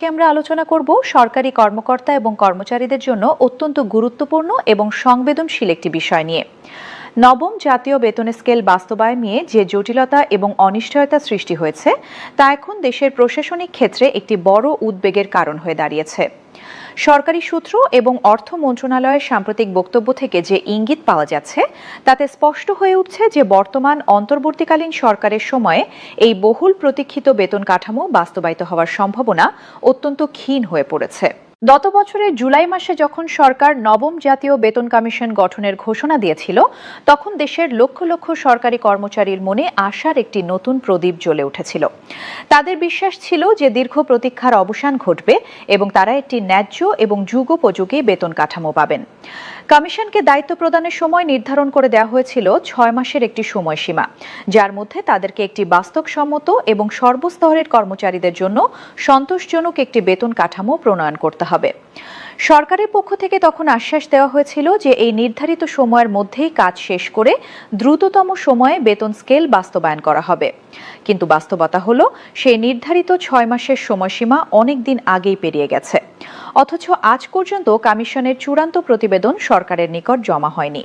আমরা আলোচনা করব সরকারি কর্মকর্তা এবং কর্মচারীদের জন্য অত্যন্ত গুরুত্বপূর্ণ এবং সংবেদনশীল একটি বিষয় নিয়ে। নবম জাতীয় বেতন স্কেল বাস্তবায়ন নিয়ে যে জটিলতা এবং অনিশ্চয়তা সৃষ্টি হয়েছে তা এখন দেশের প্রশাসনিক ক্ষেত্রে একটি বড় উদ্বেগের কারণ হয়ে দাঁড়িয়েছে। সরকারি সূত্র এবং অর্থ মন্ত্রণালয়ের সাম্প্রতিক বক্তব্য থেকে যে ইঙ্গিত পাওয়া যাচ্ছে তাতে স্পষ্ট হয়ে উঠছে যে বর্তমান অন্তর্বর্তীকালীন সরকারের সময়ে এই বহুল প্রতীক্ষিত বেতন কাঠামো বাস্তবায়িত হওয়ার সম্ভাবনা অত্যন্ত ক্ষীণ হয়ে পড়েছে। গত বছরের জুলাই মাসে যখন সরকার নবম জাতীয় বেতন কমিশন গঠনের ঘোষণা দিয়েছিল তখন দেশের লক্ষ লক্ষ সরকারি কর্মচারীর মনে আশার একটি নতুন প্রদীপ জ্বলে উঠেছিল। তাদের বিশ্বাস ছিল যে দীর্ঘ প্রতীক্ষার অবসান ঘটবে এবং তারা একটি ন্যায্য এবং যুগোপযোগী বেতন কাঠামো পাবেন। কমিশনকে দায়িত্ব প্রদানের সময় নির্ধারণ করে দেওয়া হয়েছিল 6 মাসের একটি সময়সীমা, যার মধ্যে তাদেরকে একটি বাস্তবসম্মত এবং সর্বস্তরের কর্মচারীদের জন্য সন্তোষজনক একটি বেতন কাঠামো প্রণয়ন করতে হবে। সরকারের পক্ষ থেকে তখন আশ্বাস দেওয়া হয়েছিল যে এই নির্ধারিত সময়ের মধ্যেই কাজ শেষ করে দ্রুততম সময়ে বেতন স্কেল বাস্তবায়ন করা হবে। কিন্তু বাস্তবতা হলো সেই নির্ধারিত 6 মাসের সময়সীমা অনেক দিন আগেই পেরিয়ে গেছে, অথচ আজ পর্যন্ত কমিশনের চূড়ান্ত প্রতিবেদন সরকারের নিকট জমা হয়নি।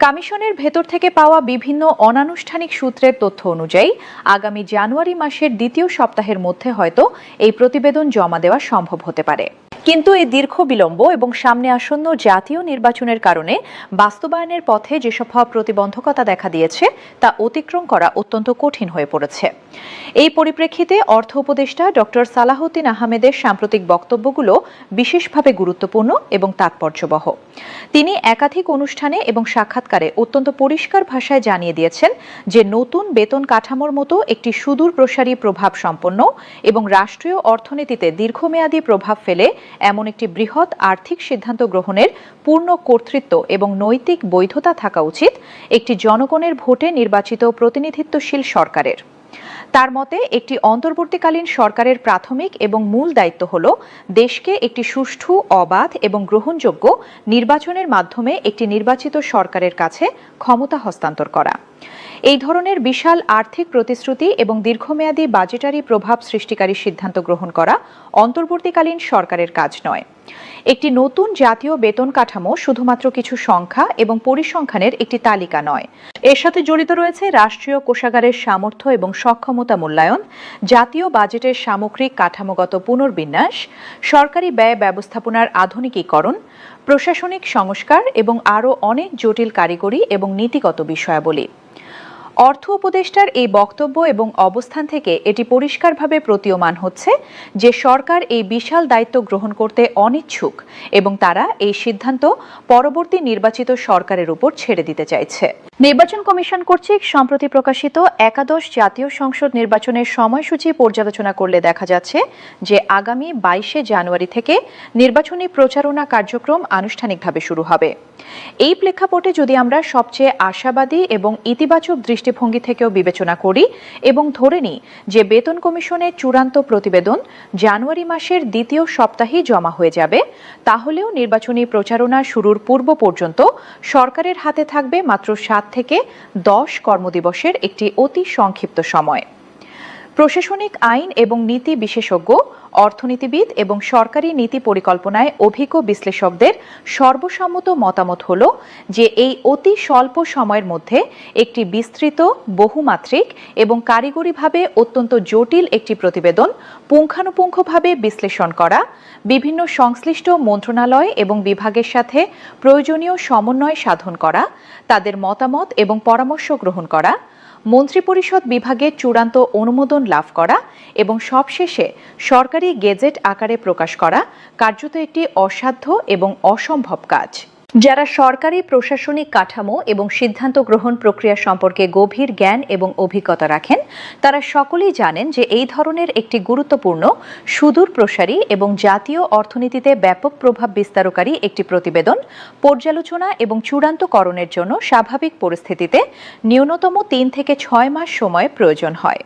কমিশনের ভেতর থেকে পাওয়া বিভিন্ন অনানুষ্ঠানিক সূত্রের তথ্য অনুযায়ী আগামী জানুয়ারি মাসের দ্বিতীয় সপ্তাহের মধ্যে হয়তো এই প্রতিবেদন জমা দেওয়া সম্ভব হতে পারে। কিন্তু এই দীর্ঘ বিলম্ব এবং সামনে আসন্ন জাতীয় নির্বাচনের কারণে বাস্তবায়নের পথে যেসব প্রতিবন্ধকতা দেখা দিয়েছে তা অতিক্রম করা অত্যন্ত কঠিন হয়ে পড়েছে। এই পরিপ্রেক্ষিতে অর্থ উপদেষ্টা ডক্টর সালাহউদ্দিন আহমেদের সাম্প্রতিক বক্তব্যগুলো বিশেষভাবে গুরুত্বপূর্ণ এবং তাৎপর্যবহ। তিনি একাধিক অনুষ্ঠানে এবং সাক্ষাৎকারে অত্যন্ত পরিষ্কার ভাষায় জানিয়ে দিয়েছেন যে নতুন বেতন কাঠামোর মতো একটি সুদূর প্রসারী প্রভাব সম্পন্ন এবং রাষ্ট্রীয় অর্থনীতিতে দীর্ঘমেয়াদী প্রভাব ফেলে এমন একটি বৃহৎ আর্থিক সিদ্ধান্ত গ্রহণের পূর্ণ কর্তৃত্ব এবং নৈতিক বৈধতা থাকা উচিত একটি জনগণের ভোটে নির্বাচিত প্রতিনিধিত্বশীল সরকারের। তার মতে একটি অন্তর্বর্তীকালীন সরকারের প্রাথমিক এবং মূল দায়িত্ব হল দেশকে একটি সুষ্ঠু, অবাধ এবং গ্রহণযোগ্য নির্বাচনের মাধ্যমে একটি নির্বাচিত সরকারের কাছে ক্ষমতা হস্তান্তর করা। এই ধরনের বিশাল আর্থিক প্রতিশ্রুতি এবং দীর্ঘমেয়াদী বাজেটারি প্রভাব সৃষ্টিকারী সিদ্ধান্ত গ্রহণ করা অন্তর্বর্তীকালীন সরকারের কাজ নয়। একটি নতুন জাতীয় বেতন কাঠামো শুধুমাত্র কিছু সংখ্যা এবং পরিসংখ্যানের একটি তালিকা নয়, এর সাথে জড়িত রয়েছে রাষ্ট্রীয় কোষাগারের সামর্থ্য এবং সক্ষমতা মূল্যায়ন, জাতীয় বাজেটের সামগ্রিক কাঠামোগত পুনর্বিন্যাস, সরকারি ব্যয় ব্যবস্থাপনার আধুনিকীকরণ, প্রশাসনিক সংস্কার এবং আরও অনেক জটিল কারিগরি এবং নীতিগত বিষয়াবলী। অর্থ উপদেষ্টার এই বক্তব্য এবং অবস্থান থেকে এটি পরিষ্কারভাবে প্রতীয়মান হচ্ছে যে সরকার এই বিশাল দায়িত্ব গ্রহণ করতে অনিচ্ছুক এবং তারা এই সিদ্ধান্ত পরবর্তী নির্বাচিত সরকারের উপর ছেড়ে দিতে চাইছে। নির্বাচন কমিশন কর্তৃক সম্প্রতি প্রকাশিত একাদশ জাতীয় সংসদ নির্বাচনের সময়সূচি পর্যালোচনা করলে দেখা যাচ্ছে যে আগামী 22শে জানুয়ারি থেকে নির্বাচনী প্রচারণা কার্যক্রম আনুষ্ঠানিকভাবে শুরু হবে। এই প্রেক্ষাপটে যদি আমরা সবচেয়ে আশাবাদী এবং ইতিবাচক দৃষ্টিভঙ্গি থেকেও বিবেচনা করি এবং ধরে নিই যে বেতন কমিশনের চূড়ান্ত প্রতিবেদন জানুয়ারি মাসের দ্বিতীয় সপ্তাহেই জমা হয়ে যাবে, তাহলেও নির্বাচনী প্রচারণা শুরুর পূর্ব পর্যন্ত সরকারের হাতে থাকবে মাত্র 7 থেকে 10 কর্মদিবসের একটি অতি সংক্ষিপ্ত সময়। প্রশাসনিক আইন এবং নীতি বিশেষজ্ঞ, অর্থনীতিবিদ এবং সরকারি নীতি পরিকল্পনায় অভিজ্ঞ বিশ্লেষকদের সর্বসম্মত মতামত হল যে এই অতি স্বল্প সময়ের মধ্যে একটি বিস্তৃত, বহুমাত্রিক এবং কারিগরিভাবে অত্যন্ত জটিল একটি প্রতিবেদন পুঙ্খানুপুঙ্খভাবে বিশ্লেষণ করা, বিভিন্ন সংশ্লিষ্ট মন্ত্রণালয় এবং বিভাগের সাথে প্রয়োজনীয় সমন্বয় সাধন করা, তাদের মতামত এবং পরামর্শ গ্রহণ করা, মন্ত্রিপরিষদ বিভাগের চূড়ান্ত অনুমোদন লাভ করা এবং সবশেষে সরকারি গেজেট আকারে প্রকাশ করা কার্যত একটি অসাধ্য এবং অসম্ভব কাজ। যারা সরকারি প্রশাসনিক কাঠামো এবং সিদ্ধান্ত গ্রহণ প্রক্রিয়া সম্পর্কে গভীর জ্ঞান এবং অভিজ্ঞতা রাখেন তারা সকলেই জানেন যে এই ধরনের একটি গুরুত্বপূর্ণ, সুদূর প্রসারী এবং জাতীয় অর্থনীতিতে ব্যাপক প্রভাব বিস্তারকারী একটি প্রতিবেদন পর্যালোচনা এবং চূড়ান্তকরণের জন্য স্বাভাবিক পরিস্থিতিতে ন্যূনতম 3 থেকে 6 মাস সময় প্রয়োজন হয়।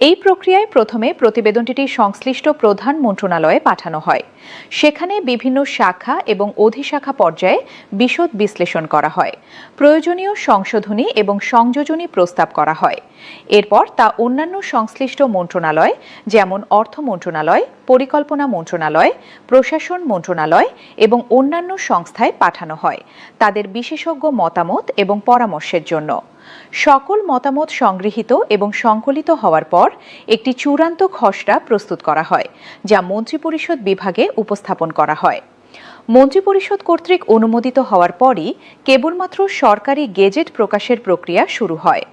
এই প্রক্রিয়ায় প্রথমে প্রতিবেদনটি সংশ্লিষ্ট প্রধান মন্ত্রণালয়ে পাঠানো হয়। সেখানে বিভিন্ন শাখা এবং অধিশাখা পর্যায়ে বিশদ বিশ্লেষণ করা হয়, প্রয়োজনীয় সংশোধনী এবং সংযোজনী প্রস্তাব করা হয় এরপর তা অন্যান্য সংশ্লিষ্ট মন্ত্রণালয় যেমন অর্থ মন্ত্রণালয়, পরিকল্পনা মন্ত্রণালয়, প্রশাসন মন্ত্রণালয় এবং অন্যান্য সংস্থায় পাঠানো হয় তাদের বিশেষজ্ঞ মতামত এবং পরামর্শের জন্য। সকল মতামত সংগৃহীত এবং সংকলিত হওয়ার পর একটি চূড়ান্ত খসড়া প্রস্তুত করা হয়, যা মন্ত্রিপরিষদ বিভাগে উপস্থাপন করা হয়। মন্ত্রিপরিষদ কর্তৃক অনুমোদিত হওয়ার পরই কেবলমাত্র সরকারি গেজেট প্রকাশের প্রক্রিয়া শুরু হয়।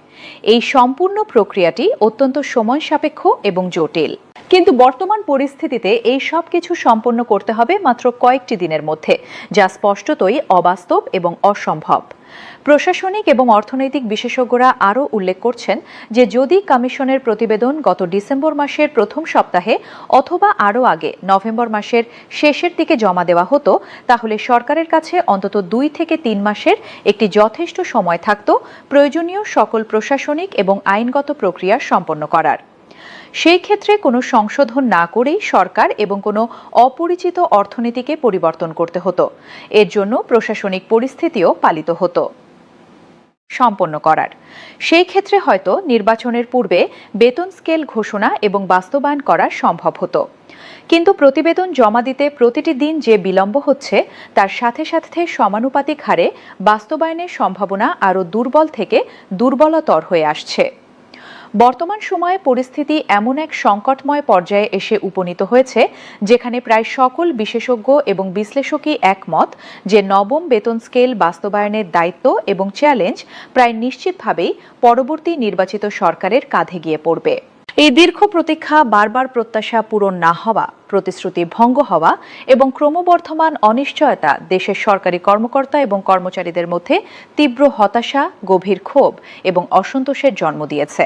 এই সম্পূর্ণ প্রক্রিয়াটি অত্যন্ত সময় সাপেক্ষ এবং জটিল। কিন্তু বর্তমান পরিস্থিতিতে এই সব কিছু সম্পন্ন করতে হবে মাত্র কয়েকটি দিনের মধ্যে, যা স্পষ্টতই অবাস্তব এবং অসম্ভব। প্রশাসনিক এবং অর্থনৈতিক বিশেষজ্ঞরা আরও উল্লেখ করছেন যে যদি কমিশনের প্রতিবেদন গত ডিসেম্বর মাসের প্রথম সপ্তাহে অথবা আরও আগে নভেম্বর মাসের শেষের দিকে জমা দেওয়া হতো, তাহলে সরকারের কাছে অন্তত 2 থেকে 3 মাসের একটি যথেষ্ট সময় থাকত প্রয়োজনীয় সকল প্রশাসনিক এবং আইনগত প্রক্রিয়া সম্পন্ন করার। সেই ক্ষেত্রে কোনো সংশোধন না করেই সরকার এবং কোনো অপরিচিত অর্থনীতিকে পরিবর্তন করতে হতো। এর জন্য প্রশাসনিক পরিস্থিতিও পালিত হতো সম্পন্ন করার। সেই ক্ষেত্রে হয়তো নির্বাচনের পূর্বে বেতন স্কেল ঘোষণা এবং বাস্তবায়ন করা সম্ভব হতো। কিন্তু প্রতিবেদন জমা দিতে প্রতিটি দিন যে বিলম্ব হচ্ছে, তার সাথে সাথে সমানুপাতিক হারে বাস্তবায়নের সম্ভাবনা আরও দুর্বল থেকে দুর্বলতর হয়ে আসছে। বর্তমান সময়ে পরিস্থিতি এমন এক সংকটময় পর্যায়ে এসে উপনীত হয়েছে যেখানে প্রায় সকল বিশেষজ্ঞ এবং বিশ্লেষকই একমত যে নবম বেতন স্কেল বাস্তবায়নের দায়িত্ব এবং চ্যালেঞ্জ প্রায় নিশ্চিতভাবেই পরবর্তী নির্বাচিত সরকারের কাঁধে গিয়ে পড়বে। এই দীর্ঘ প্রতীক্ষা, বারবার প্রত্যাশা পূরণ না হওয়া, প্রতিশ্রুতি ভঙ্গ হওয়া এবং ক্রমবর্ধমান অনিশ্চয়তা দেশের সরকারি কর্মকর্তা এবং কর্মচারীদের মধ্যে তীব্র হতাশা, গভীর ক্ষোভ এবং অসন্তোষের জন্ম দিয়েছে।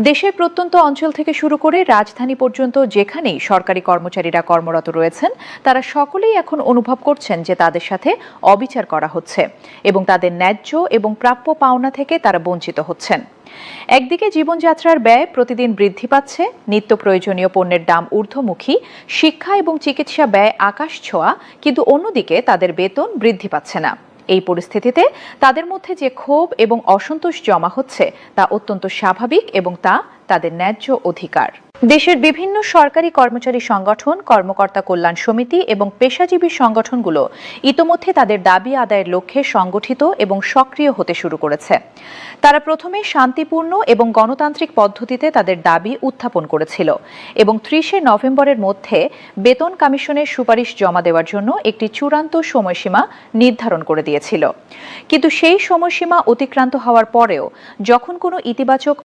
দেশের প্রত্যন্ত অঞ্চল থেকে শুরু করে রাজধানী পর্যন্ত যেখানেই সরকারি কর্মচারীরা কর্মরত রয়েছেন, তারা সকলেই এখন অনুভব করছেন যে তাদের সাথে অবিচার করা হচ্ছে এবং তাদের ন্যায্য এবং প্রাপ্য পাওনা থেকে তারা বঞ্চিত হচ্ছেন। একদিকে জীবনযাত্রার ব্যয় প্রতিদিন বৃদ্ধি পাচ্ছে, নিত্য প্রয়োজনীয় পণ্যের দাম ঊর্ধ্বমুখী, শিক্ষা এবং চিকিৎসা ব্যয় আকাশ ছোঁয়া, কিন্তু অন্যদিকে তাদের বেতন বৃদ্ধি পাচ্ছে না। এই পরিস্থিতিতে তাদের মধ্যে যে ক্ষোভ এবং অসন্তোষ জমা হচ্ছে তা অত্যন্ত স্বাভাবিক এবং তা তাদের ন্যায্য অধিকার। দেশের বিভিন্ন সরকারি কর্মচারী সংগঠন, কর্মকর্তা কল্যাণ সমিতি এবং পেশাজীবী সংগঠনগুলো ইতোমধ্যে তাদের দাবি আদায়ের লক্ষ্যে সংগঠিত এবং সক্রিয় হতে শুরু করেছে। তারা প্রথমে শান্তিপূর্ণ এবং গণতান্ত্রিক পদ্ধতিতে তাদের দাবি উত্থাপন করেছিল এবং 30শে নভেম্বরের মধ্যে বেতন কমিশনের সুপারিশ জমা দেওয়ার জন্য একটি চূড়ান্ত সময়সীমা নির্ধারণ করে দিয়েছিল। কিন্তু সেই সময়সীমা অতিক্রান্ত হওয়ার পরেও যখন কোনো ইতিবাচক